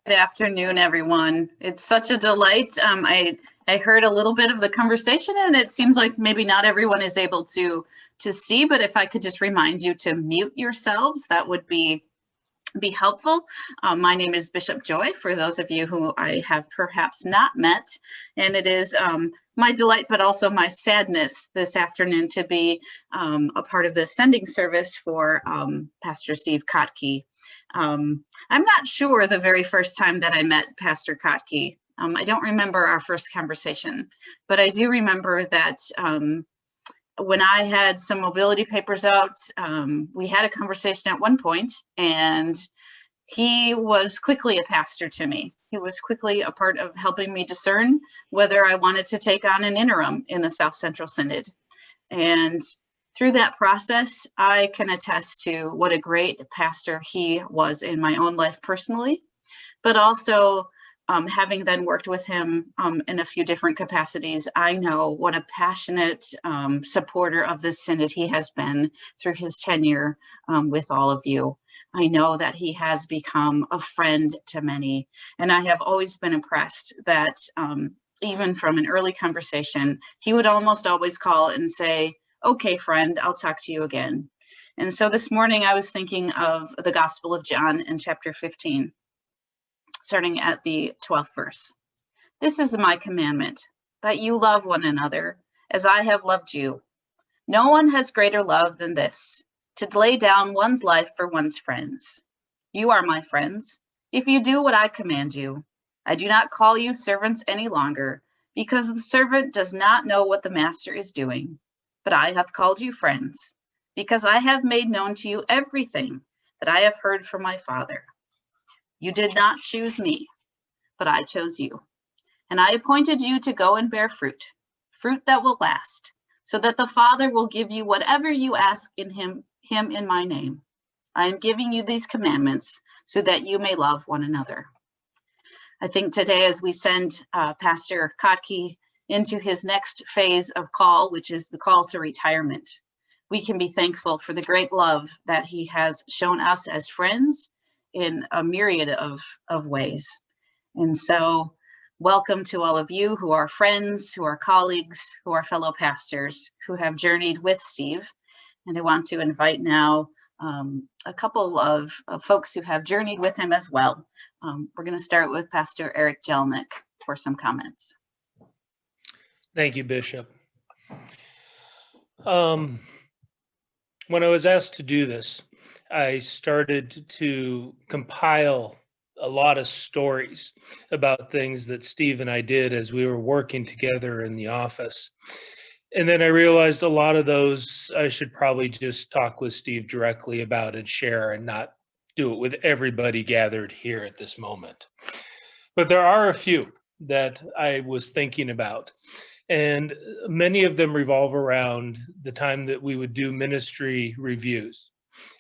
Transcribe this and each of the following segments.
Good afternoon, everyone. It's such a delight. I heard a little bit of the conversation, and it seems like maybe not everyone is able to see, but if I could just remind you to mute yourselves, that would be helpful. My name is Bishop Joy, for those of you who I have perhaps not met, and it is my delight, but also my sadness this afternoon to be a part of the sending service for Pastor Steve Kottke. I'm not sure the very first time that I met Pastor Kottke. I don't remember our first conversation, but I do remember that when I had some mobility papers out, we had a conversation at one point, and he was quickly a pastor to me. He was quickly a part of helping me discern whether I wanted to take on an interim in the South Central Synod. And through that process, I can attest to what a great pastor he was in my own life personally, but also having then worked with him in a few different capacities, I know what a passionate supporter of this synod he has been through his tenure with all of you. I know that he has become a friend to many, and I have always been impressed that even from an early conversation, he would almost always call and say, "Okay, friend, I'll talk to you again." And so this morning I was thinking of the Gospel of John in chapter 15. Starting at the 12th verse. "This is my commandment, that you love one another as I have loved you. No one has greater love than this, to lay down one's life for one's friends. You are my friends, if you do what I command you. I do not call you servants any longer, because the servant does not know what the master is doing. But I have called you friends, because I have made known to you everything that I have heard from my Father. You did not choose me, but I chose you. And I appointed you to go and bear fruit, fruit that will last, so that the Father will give you whatever you ask in him in my name. I am giving you these commandments so that you may love one another." I think today, as we send Pastor Kottke into his next phase of call, which is the call to retirement, we can be thankful for the great love that he has shown us as friends in a myriad of ways. And so welcome to all of you who are friends, who are colleagues, who are fellow pastors, who have journeyed with Steve. And I want to invite now a couple of folks who have journeyed with him as well. We're going to start with Pastor Eric Jelnick for some comments. Thank you, Bishop. When I was asked to do this, I started to compile a lot of stories about things that Steve and I did as we were working together in the office. And then I realized a lot of those I should probably just talk with Steve directly about and share, and not do it with everybody gathered here at this moment. But there are a few that I was thinking about, and many of them revolve around the time that we would do ministry reviews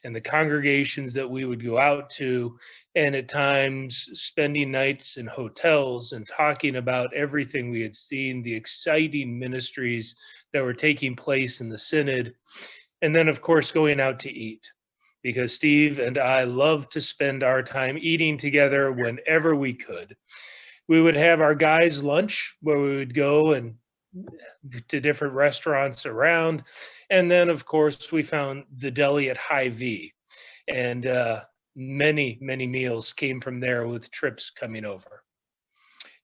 and the congregations that we would go out to, and at times spending nights in hotels and talking about everything we had seen, the exciting ministries that were taking place in the synod, and then of course going out to eat, because Steve and I love to spend our time eating together whenever we could. We would have our guys' lunch, where we would go and to different restaurants around. And then, of course, we found the deli at Hy-Vee. And many, many meals came from there with trips coming over.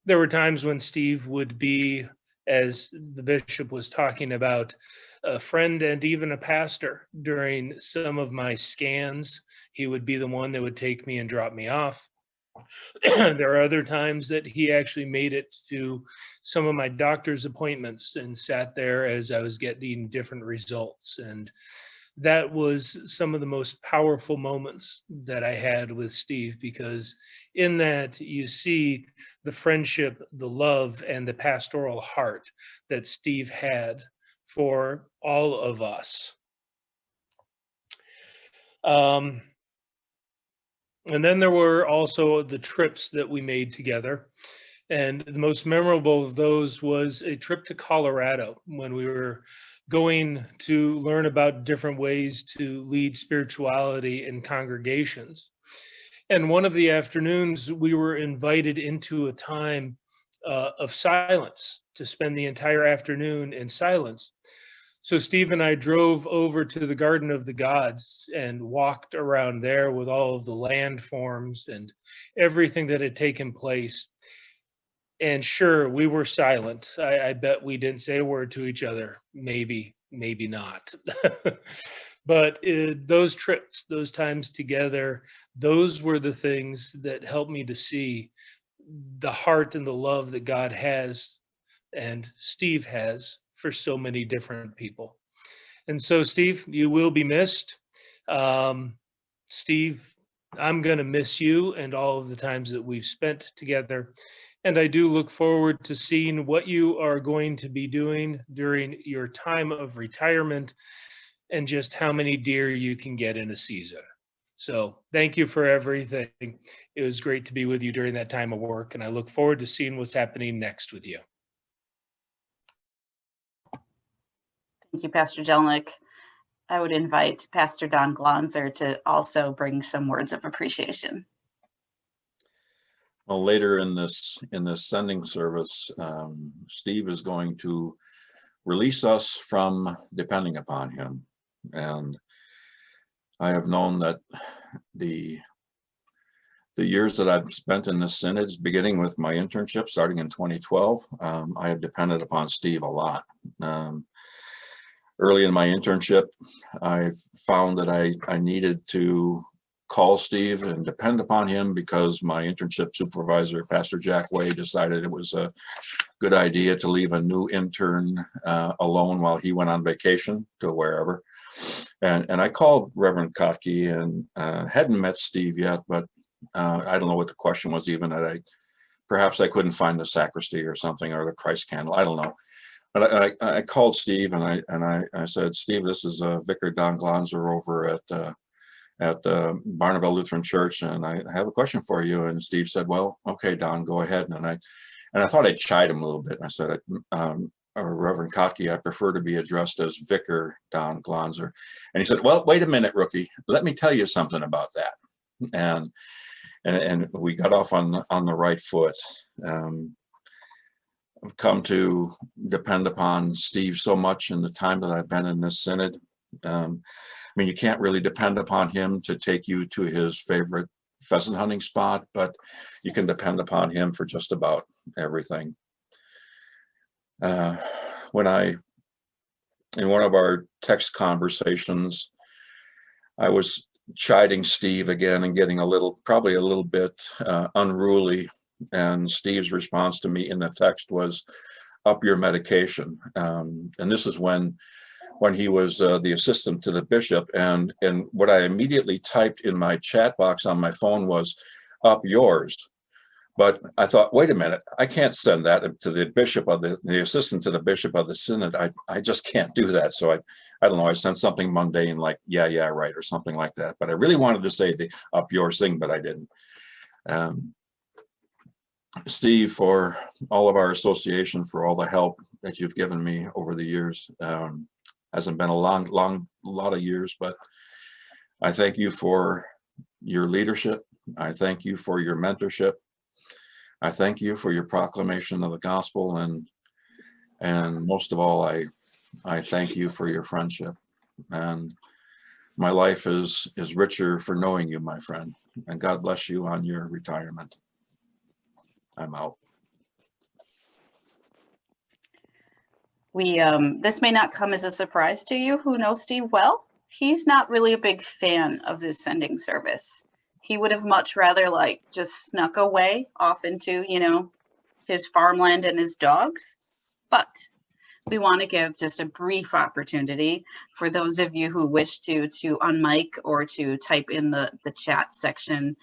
There were times when Steve would be, as the bishop was talking about, a friend and even a pastor during some of my scans. He would be the one that would take me and drop me off. There are other times that he actually made it to some of my doctor's appointments and sat there as I was getting different results. And that was some of the most powerful moments that I had with Steve, because in that you see the friendship, the love, and the pastoral heart that Steve had for all of us. And then there were also the trips that we made together. And the most memorable of those was a trip to Colorado, when we were going to learn about different ways to lead spirituality in congregations. And one of the afternoons, we were invited into a time of silence, to spend the entire afternoon in silence. So Steve and I drove over to the Garden of the Gods and walked around there with all of the landforms and everything that had taken place. And sure, we were silent. I bet we didn't say a word to each other. Maybe not. But those trips, those times together, those were the things that helped me to see the heart and the love that God has and Steve has for so many different people. And so, Steve, you will be missed. Steve, I'm going to miss you and all of the times that we've spent together. And I do look forward to seeing what you are going to be doing during your time of retirement and just how many deer you can get in a season. So thank you for everything. It was great to be with you during that time of work, and I look forward to seeing what's happening next with you. Thank you, Pastor Jelnick. I would invite Pastor Don Glonzer to also bring some words of appreciation. Well, later in this sending service, Steve is going to release us from depending upon him. And I have known that the years that I've spent in this synod, beginning with my internship starting in 2012, I have depended upon Steve a lot. Early in my internship, I found that I needed to call Steve and depend upon him because my internship supervisor, Pastor Jack Way, decided it was a good idea to leave a new intern alone while he went on vacation to wherever. And I called Reverend Kottke and hadn't met Steve yet, but I don't know what the question was even. Perhaps I couldn't find the sacristy or something, or the Christ candle, I don't know. But I called Steve and I said, Steve, this is Vicar Don Glonzer over at Barnabelle Lutheran Church, and I have a question for you. And Steve said, well, okay, Don, go ahead. And I thought I'd chide him a little bit. And I said, Reverend Kottke, I prefer to be addressed as Vicar Don Glonzer. And he said, well, wait a minute, rookie. Let me tell you something about that. And we got off on the right foot. I've come to depend upon Steve so much in the time that I've been in this synod. I mean, you can't really depend upon him to take you to his favorite pheasant hunting spot, but you can depend upon him for just about everything. In one of our text conversations, I was chiding Steve again and getting probably a little bit unruly. And Steve's response to me in the text was, up your medication. And this is when he was the assistant to the bishop. And what I immediately typed in my chat box on my phone was, up yours. But I thought, wait a minute, I can't send that to the bishop of the assistant to the bishop of the synod. I just can't do that. So I don't know, I sent something mundane like, yeah, right, or something like that. But I really wanted to say the up yours thing, but I didn't. Steve, for all of our association, for all the help that you've given me over the years. Hasn't been a lot of years, but I thank you for your leadership. I thank you for your mentorship. I thank you for your proclamation of the gospel, and most of all, I thank you for your friendship. And my life is richer for knowing you, my friend. And God bless you on your retirement. I'm out. This may not come as a surprise to you who know Steve well. He's not really a big fan of this sending service. He would have much rather just snuck away off into, his farmland and his dogs. But we want to give just a brief opportunity for those of you who wish to unmic or to type in the chat section,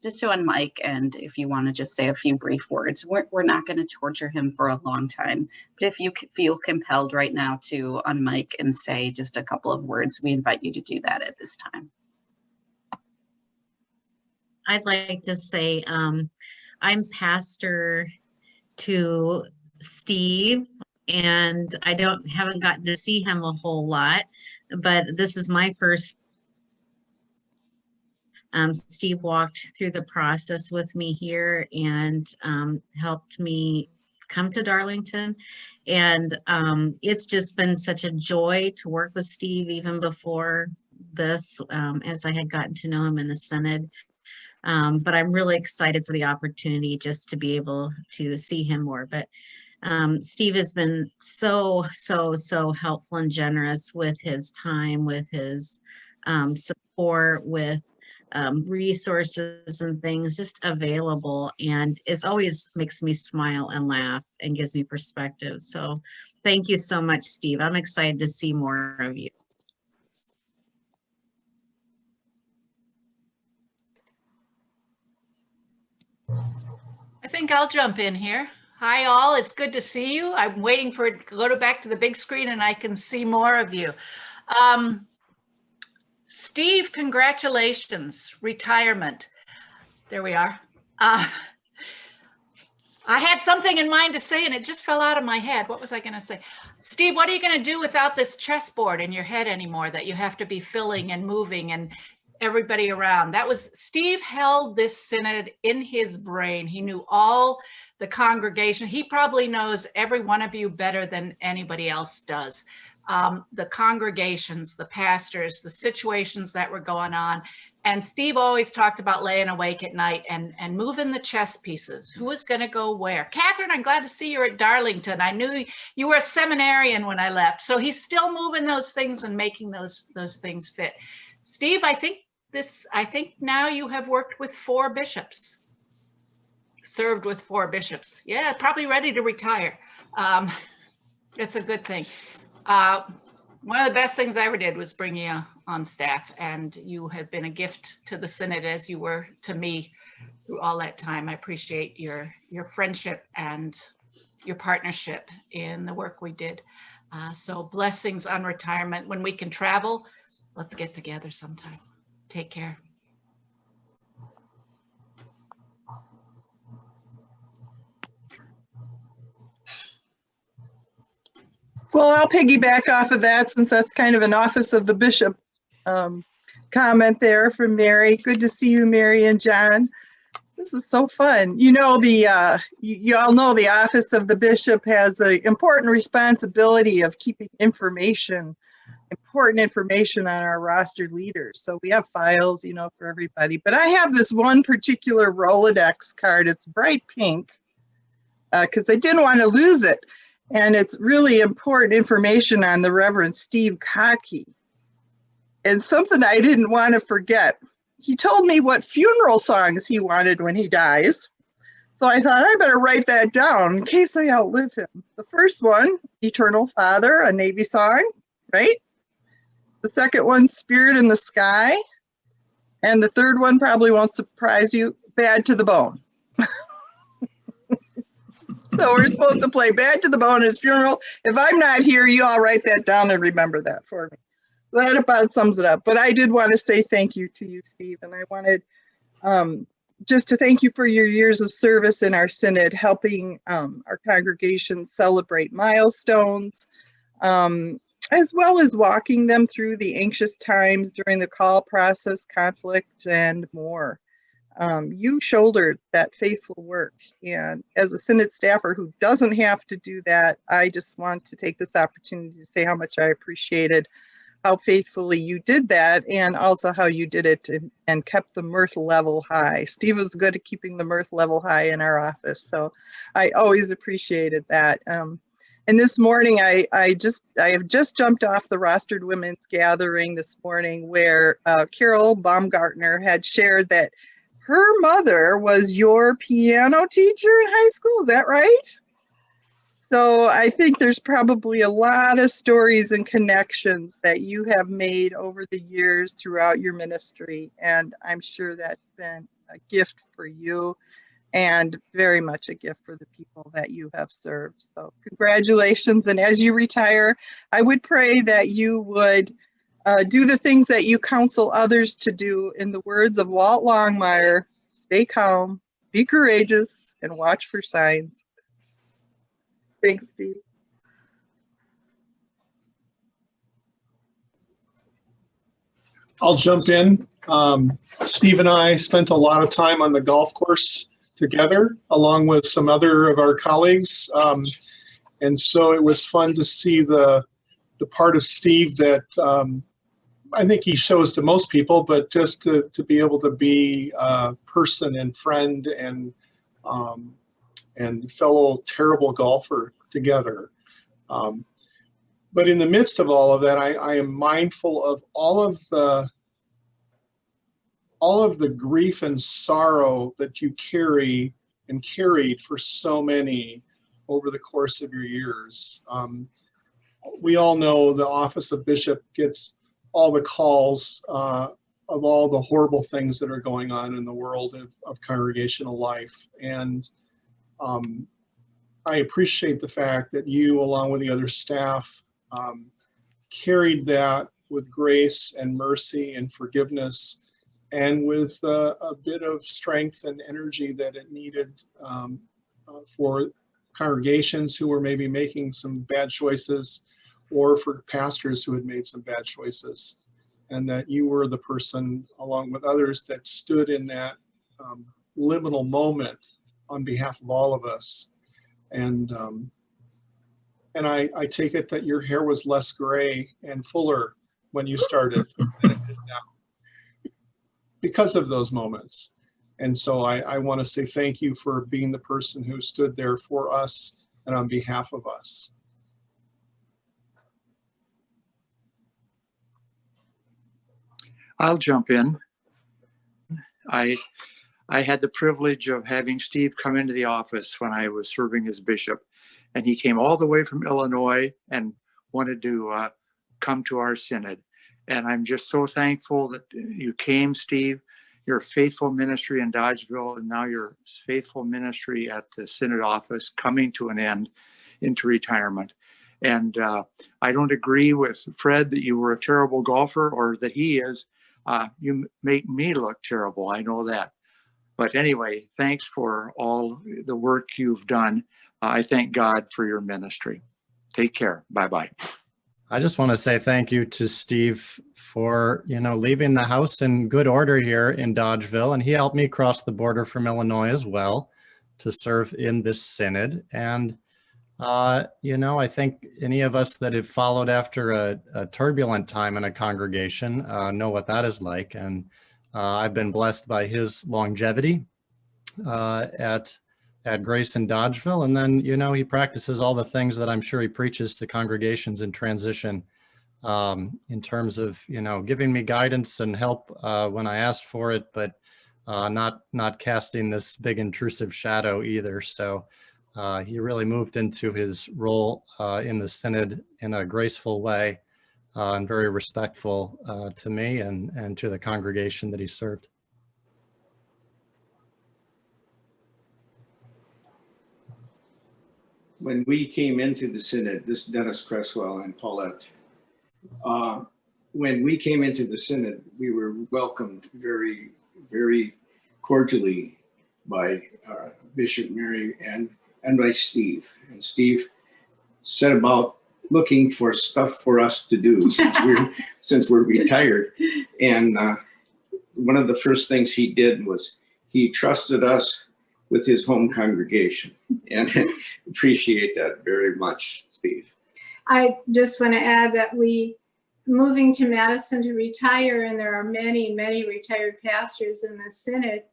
just to unmic. And if you want to just say a few brief words, we're not going to torture him for a long time. But if you feel compelled right now to unmic and say just a couple of words, we invite you to do that at this time. I'd like to say I'm pastor to Steve, and I haven't gotten to see him a whole lot, but this is my Steve walked through the process with me here and helped me come to Darlington. And it's just been such a joy to work with Steve even before this, as I had gotten to know him in the Synod. But I'm really excited for the opportunity just to be able to see him more. But Steve has been so helpful and generous with his time, with his support, with resources and things just available, and it always makes me smile and laugh and gives me perspective. So thank you so much, Steve. I'm excited to see more of you. I think I'll jump in here. Hi all, it's good to see you. I'm waiting for it to go back to the big screen and I can see more of you. Steve, congratulations, retirement. There we are. I had something in mind to say and it just fell out of my head. What was I going to say? Steve, what are you going to do without this chessboard in your head anymore that you have to be filling and moving and everybody around? That was, Steve held this synod in his brain. He knew all the congregation. He probably knows every one of you better than anybody else does. The congregations, the pastors, the situations that were going on. And Steve always talked about laying awake at night and moving the chess pieces. Who was going to go where? Catherine, I'm glad to see you're at Darlington. I knew you were a seminarian when I left. So he's still moving those things and making those things fit. Steve, I think now you have worked with 4 bishops, served with 4 bishops. Yeah, probably ready to retire. It's a good thing. One of the best things I ever did was bring you on staff, and you have been a gift to the Synod as you were to me through all that time. I appreciate your friendship and your partnership in the work we did. So blessings on retirement. When we can travel, let's get together sometime. Take care. Well, I'll piggyback off of that since that's kind of an office of the bishop comment there from Mary. Good to see you, Mary and John. This is so fun. You know, you all know the office of the bishop has the important responsibility of keeping important information on our rostered leaders. So we have files, you know, for everybody. But I have this one particular Rolodex card. It's bright pink because I didn't want to lose it. And it's really important information on the Reverend Steve Kottke. And something I didn't want to forget. He told me what funeral songs he wanted when he dies. So I thought I better write that down in case I outlive him. The first one, Eternal Father, a Navy song, right? The second one, Spirit in the Sky. And the third one probably won't surprise you, Bad to the Bone. So we're supposed to play Bad to the Bone at his funeral. If I'm not here, you all write that down and remember that for me. That about sums it up. But I did want to say thank you to you, Steve. And I wanted just to thank you for your years of service in our synod, helping our congregation celebrate milestones, as well as walking them through the anxious times during the call process, conflict, and more. You shouldered that faithful work, and as a synod staffer who doesn't have to do that, I just want to take this opportunity to say how much I appreciated how faithfully you did that, and also how you did it and kept the mirth level high. Steve was good at keeping the mirth level high in our office, so I always appreciated that. And this morning, I have just jumped off the rostered women's gathering this morning where Carol Baumgartner had shared that her mother was your piano teacher in high school. Is that right? So I think there's probably a lot of stories and connections that you have made over the years throughout your ministry. And I'm sure that's been a gift for you and very much a gift for the people that you have served. So congratulations. And as you retire, I would pray that you would do the things that you counsel others to do. In the words of Walt Longmire, stay calm, be courageous, and watch for signs. Thanks, Steve. I'll jump in. Steve and I spent a lot of time on the golf course together, along with some other of our colleagues. And so it was fun to see the part of Steve that I think he shows to most people, but just to be able to be a person and friend and fellow terrible golfer together. But in the midst of all of that, I am mindful of all of the grief and sorrow that you carry and carried for so many over the course of your years. We all know the office of bishop gets all the calls of all the horrible things that are going on in the world of congregational life. And I appreciate the fact that you, along with the other staff, carried that with grace and mercy and forgiveness, and with a bit of strength and energy that it needed for congregations who were maybe making some bad choices, or for pastors who had made some bad choices. And that you were the person, along with others, that stood in that liminal moment on behalf of all of us. And I take it that your hair was less gray and fuller when you started than it is now, because of those moments. And so I want to say thank you for being the person who stood there for us and on behalf of us. I'll jump in. I had the privilege of having Steve come into the office when I was serving as bishop, and he came all the way from Illinois and wanted to come to our synod. And I'm just so thankful that you came, Steve. Your faithful ministry in Dodgeville, and now your faithful ministry at the synod office coming to an end into retirement. And I don't agree with Fred that you were a terrible golfer, or that he is. You make me look terrible, I know that. But anyway, thanks for all the work you've done. I thank God for your ministry. Take care. Bye-bye. I just want to say thank you to Steve for, leaving the house in good order here in Dodgeville. And he helped me cross the border from Illinois as well to serve in this synod. And, I think any of us that have followed after a turbulent time in a congregation know what that is like. And I've been blessed by his longevity at Grace in Dodgeville. And then, he practices all the things that I'm sure he preaches to congregations in transition in terms of, giving me guidance and help when I asked for it, but not casting this big intrusive shadow either. So he really moved into his role in the synod in a graceful way and very respectful to me and to the congregation that he served. When we came into the synod, this is Dennis Creswell and Paulette. When we came into the synod, we were welcomed very, very cordially by Bishop Mary and by Steve. And Steve set about looking for stuff for us to do since we're retired. And one of the first things he did was he trusted us with his home congregation, and appreciate that very much, Steve. I just want to add that moving to Madison to retire, and there are many, many retired pastors in the synod.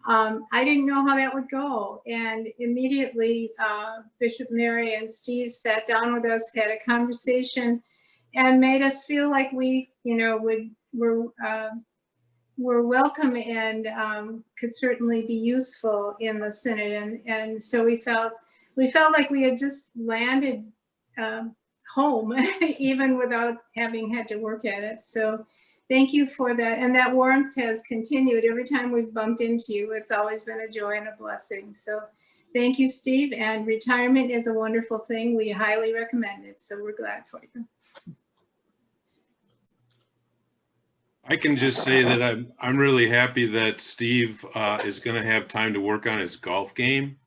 I didn't know how that would go. And immediately Bishop Mary and Steve sat down with us, had a conversation, and made us feel like we, were welcome and could certainly be useful in the synod. And so we felt like we had just landed home, even without having had to work at it. So thank you for that. And that warmth has continued. Every time we've bumped into you, it's always been a joy and a blessing. So thank you, Steve. And retirement is a wonderful thing. We highly recommend it. So we're glad for you. I can just say that I'm really happy that Steve is going to have time to work on his golf game.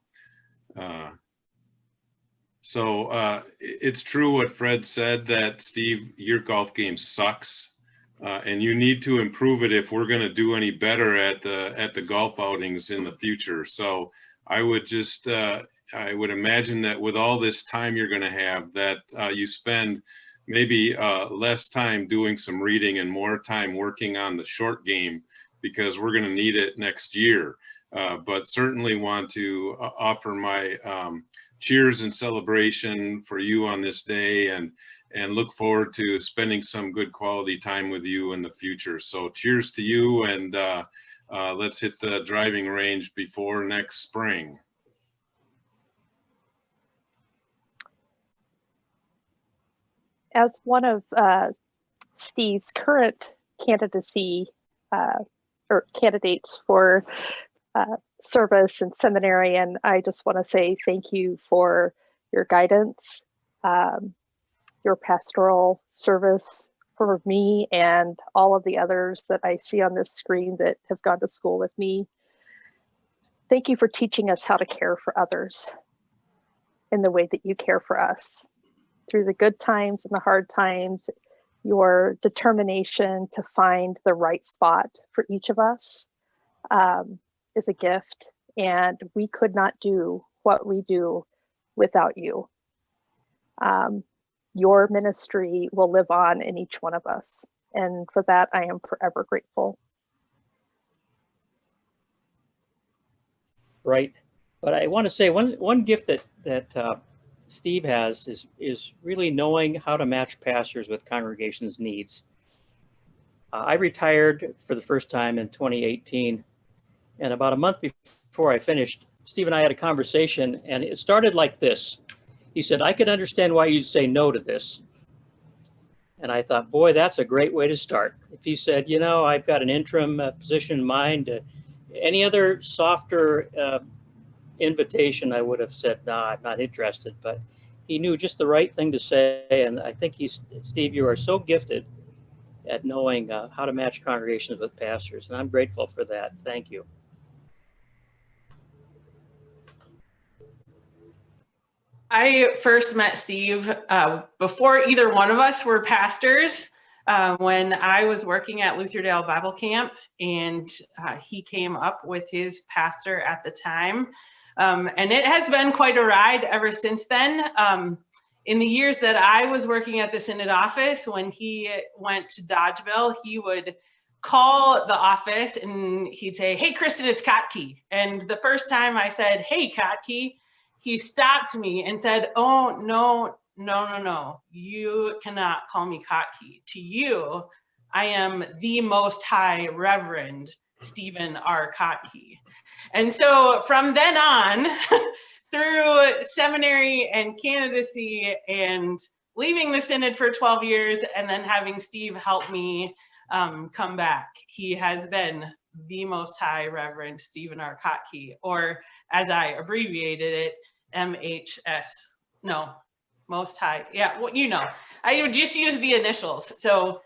So it's true what Fred said, that Steve, your golf game sucks. And you need to improve it if we're going to do any better at the golf outings in the future. So I would just, I would imagine that with all this time you're going to have, that you spend maybe less time doing some reading and more time working on the short game, because we're going to need it next year. But certainly want to offer my cheers and celebration for you on this day, and look forward to spending some good quality time with you in the future. So cheers to you, and let's hit the driving range before next spring. As one of Steve's current candidacy or candidates for service and seminary, and I just want to say thank you for your guidance, your pastoral service for me and all of the others that I see on this screen that have gone to school with me. Thank you for teaching us how to care for others in the way that you care for us. Through the good times and the hard times, your determination to find the right spot for each of us is a gift, and we could not do what we do without you. Your ministry will live on in each one of us, and for that I am forever grateful. Right, but I want to say one gift that Steve has is really knowing how to match pastors with congregations' needs. I retired for the first time in 2018, and about a month before I finished, Steve and I had a conversation, and it started like this. He said, "I could understand why you'd say no to this." And I thought, boy, that's a great way to start. If he said, you know, I've got an interim position in mind, any other softer invitation, I would have said, no, I'm not interested. But he knew just the right thing to say. And I think Steve, you are so gifted at knowing how to match congregations with pastors. And I'm grateful for that. Thank you. I first met Steve before either one of us were pastors, when I was working at Lutherdale Bible Camp, and he came up with his pastor at the time. And it has been quite a ride ever since then. In the years that I was working at the Synod office, when he went to Dodgeville, he would call the office and he'd say, "Hey, Kristen, it's Kottke." And the first time I said, "Hey, Kottke," he stopped me and said, "Oh, no, you cannot call me Kottke. To you, I am the Most High Reverend Stephen R. Kottke." And so from then on, through seminary and candidacy and leaving the Synod for 12 years and then having Steve help me come back, he has been the Most High Reverend Stephen R. Kottke, or as I abbreviated it, MHS. No, Most High. Yeah, well, you know, I would just use the initials. So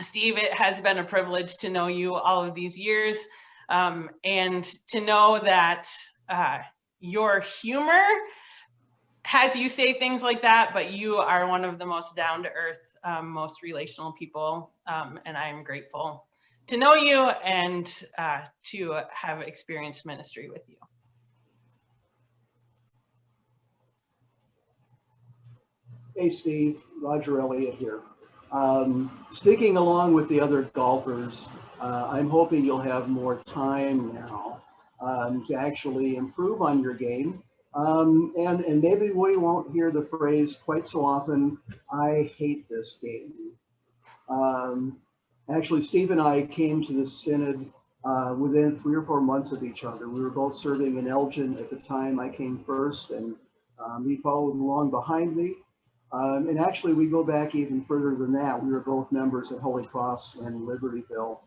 Steve, it has been a privilege to know you all of these years, and to know that your humor has you say things like that, but you are one of the most down-to-earth, most relational people, and I am grateful to know you and to have experienced ministry with you. Hey Steve, Roger Elliott here. Sticking along with the other golfers, I'm hoping you'll have more time now to actually improve on your game. And maybe we won't hear the phrase quite so often, "I hate this game." Actually, Steve and I came to the Synod within 3 or 4 months of each other. We were both serving in Elgin at the time. I came first, and he followed along behind me. And actually, we go back even further than that. We were both members at Holy Cross and Libertyville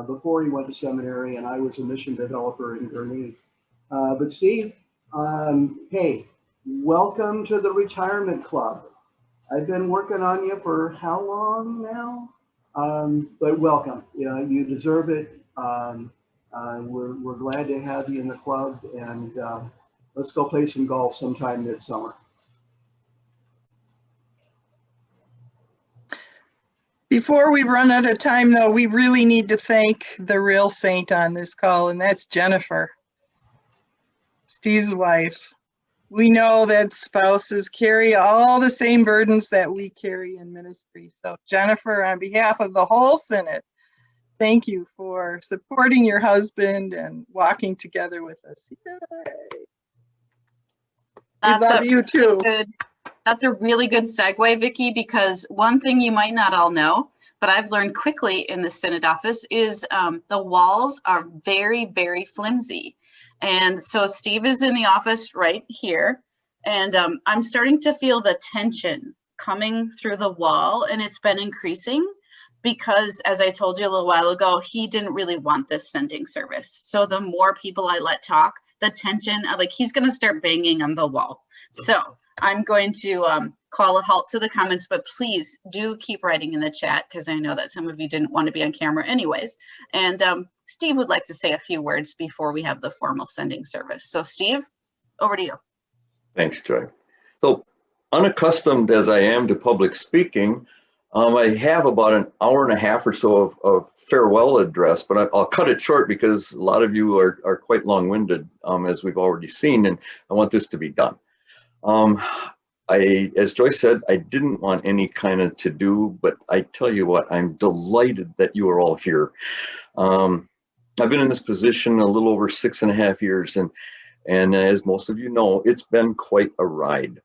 before he went to seminary, and I was a mission developer in Gurnee. But Steve, hey, welcome to the retirement club. I've been working on you for how long now? But welcome. You deserve it. We're glad to have you in the club, and let's go play some golf sometime midsummer. Before we run out of time, though, we really need to thank the real saint on this call, and that's Jennifer, Steve's wife. We know that spouses carry all the same burdens that we carry in ministry. So Jennifer, on behalf of the whole Synod, thank you for supporting your husband and walking together with us. Yay. We love you too. That's a really good segue, Vicki, because one thing you might not all know, but I've learned quickly in the Synod office is the walls are very, very flimsy. And so Steve is in the office right here, and I'm starting to feel the tension coming through the wall, and it's been increasing because, as I told you a little while ago, he didn't really want this sending service. So the more people I let talk, the tension, like he's going to start banging on the wall. So I'm going to call a halt to the comments, but please do keep writing in the chat because I know that some of you didn't want to be on camera anyways. And Steve would like to say a few words before we have the formal sending service. So Steve, over to you. Thanks, Joy. So unaccustomed as I am to public speaking, I have about an hour and a half or so of farewell address, but I'll cut it short because a lot of you are quite long-winded, as we've already seen, and I want this to be done. As Joy said, I didn't want any kind of to-do, but I tell you what, I'm delighted that you are all here. I've been in this position a little over 6.5 years, and as most of you know, it's been quite a ride.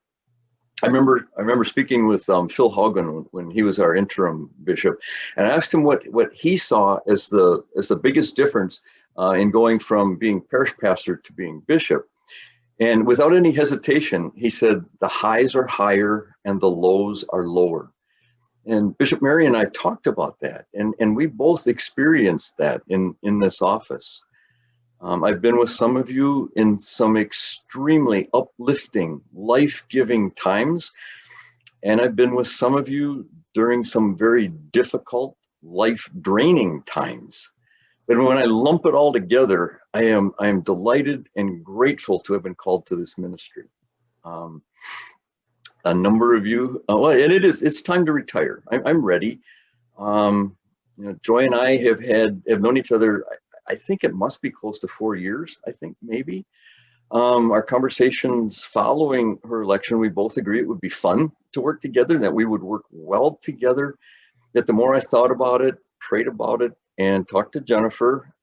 I remember speaking with Phil Haugen when he was our interim bishop, and I asked him what he saw as the biggest difference in going from being parish pastor to being bishop. And without any hesitation, he said, the highs are higher and the lows are lower. And Bishop Mary and I talked about that, and we both experienced that in this office. I've been with some of you in some extremely uplifting, life-giving times, and I've been with some of you during some very difficult, life-draining times. But when I lump it all together, I am delighted and grateful to have been called to this ministry. A number of you, well, and it's time to retire. I'm ready. You know, Joy and I have known each other. I think it must be close to 4 years. I think maybe. Our conversations following her election, we both agreed it would be fun to work together, that we would work well together. Yet the more I thought about it, prayed about it, and talked to Jennifer,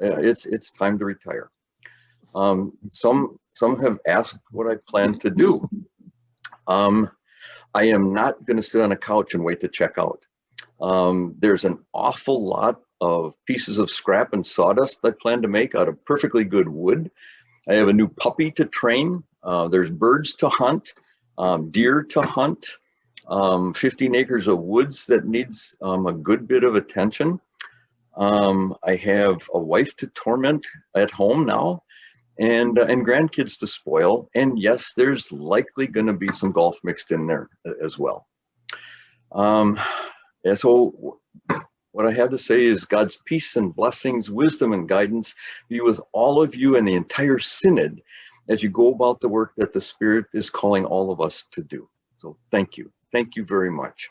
it's time to retire. Some have asked what I plan to do. I am not going to sit on a couch and wait to check out. There's an awful lot of pieces of scrap and sawdust I plan to make out of perfectly good wood. I have a new puppy to train. There's birds to hunt, deer to hunt, 15 acres of woods that needs a good bit of attention. I have a wife to torment at home now, and grandkids to spoil. And yes, there's likely going to be some golf mixed in there as well. And so what I have to say is God's peace and blessings, wisdom and guidance be with all of you and the entire Synod as you go about the work that the Spirit is calling all of us to do. So thank you. Thank you very much.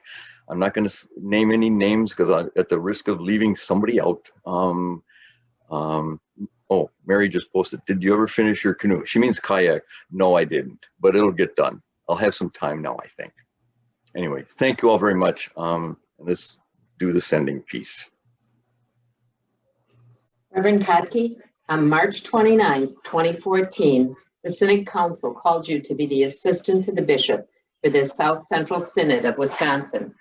I'm not going to name any names because at the risk of leaving somebody out. Oh, Mary just posted, did you ever finish your canoe? She means kayak. No, I didn't, but it'll get done. I'll have some time now, I think. Anyway, thank you all very much. Let's do the sending piece. Reverend Kottke, on March 29, 2014, the Synod Council called you to be the assistant to the bishop for the South Central Synod of Wisconsin,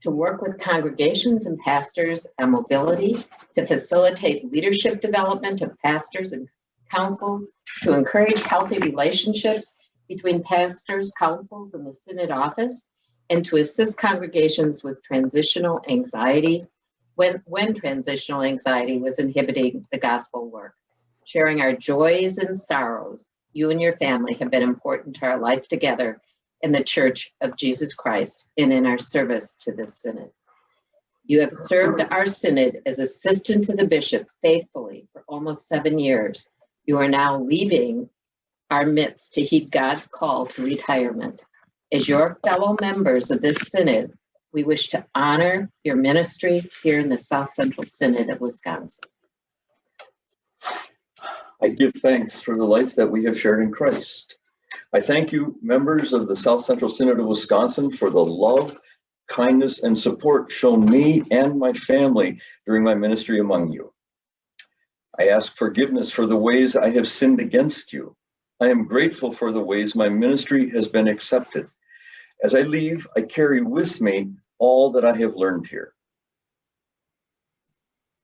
to work with congregations and pastors on mobility, to facilitate leadership development of pastors and councils, to encourage healthy relationships between pastors, councils, and the Synod office, and to assist congregations with transitional anxiety when transitional anxiety was inhibiting the gospel work. Sharing our joys and sorrows, you and your family have been important to our life together in the Church of Jesus Christ and in our service to this Synod. You have served our Synod as assistant to the bishop faithfully for almost 7 years. You are now leaving our midst to heed God's call to retirement. As your fellow members of this Synod, We wish to honor your ministry here in the South Central Synod of Wisconsin. I give thanks for the life that we have shared in Christ. I thank you, members of the South Central Synod of Wisconsin, for the love, kindness, and support shown me and my family during my ministry among you. I ask forgiveness for the ways I have sinned against you. I am grateful for the ways my ministry has been accepted. As I leave, I carry with me all that I have learned here.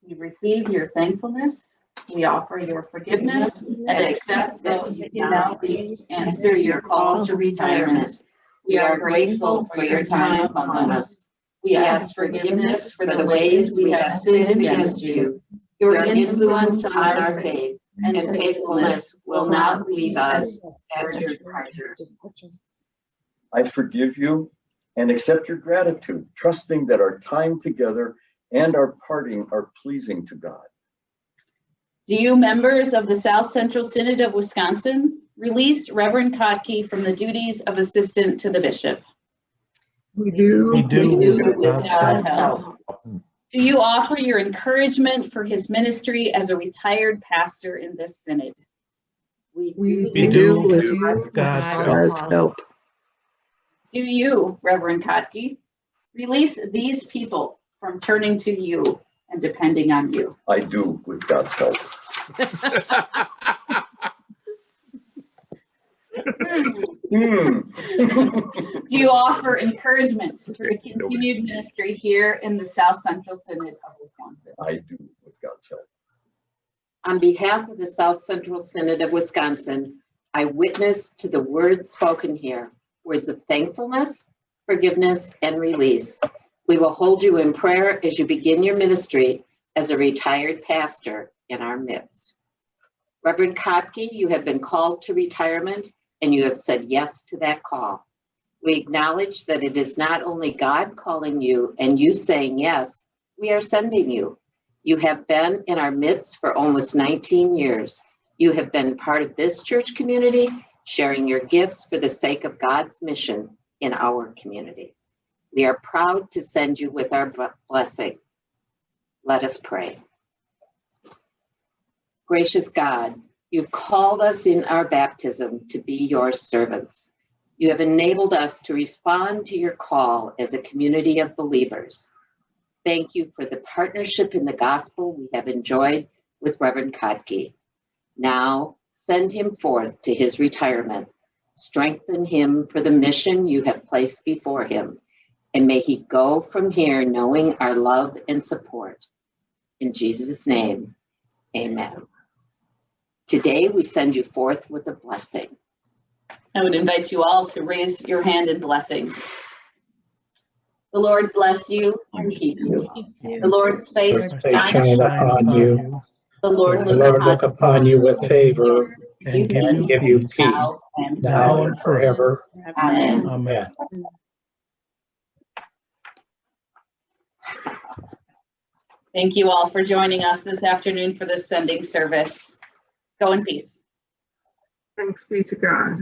We receive your thankfulness. We offer your forgiveness and accept that you now answer your call to retirement. We are grateful for your time among us. We ask forgiveness for the ways we have sinned against you. Your influence on our faith and faithfulness will not leave us at your departure. I forgive you and accept your gratitude, trusting that our time together and our parting are pleasing to God. Do you, members of the South Central Synod of Wisconsin, release Reverend Kottke from the duties of assistant to the bishop? We do. We do with God's help. Do you offer your encouragement for his ministry as a retired pastor in this synod? We do with God's help. Do you, Reverend Kottke, release these people from turning to you and depending on you? I do with God's help. Do you offer encouragement for the continued ministry here in the South Central Synod of Wisconsin? I do with God's help. On behalf of the South Central Synod of Wisconsin, I witness to the words spoken here, words of thankfulness, forgiveness, and release. We will hold you in prayer as you begin your ministry as a retired pastor in our midst. Reverend Kottke, you have been called to retirement and you have said yes to that call. We acknowledge that it is not only God calling you and you saying yes, we are sending you. You have been in our midst for almost 19 years. You have been part of this church community, sharing your gifts for the sake of God's mission in our community. We are proud to send you with our blessing. Let us pray. Gracious God, you've called us in our baptism to be your servants. You have enabled us to respond to your call as a community of believers. Thank you for the partnership in the gospel we have enjoyed with Reverend Kottke. Now, send him forth to his retirement. Strengthen him for the mission you have placed before him, and may he go from here knowing our love and support. In Jesus' name, amen. Today, we send you forth with a blessing. I would invite you all to raise your hand in blessing. The Lord bless you and keep you. The Lord's face shine upon you. The Lord look upon you with favor and give you peace now and forever. Amen. Amen. Thank you all for joining us this afternoon for this sending service. Go in peace. Thanks be to God.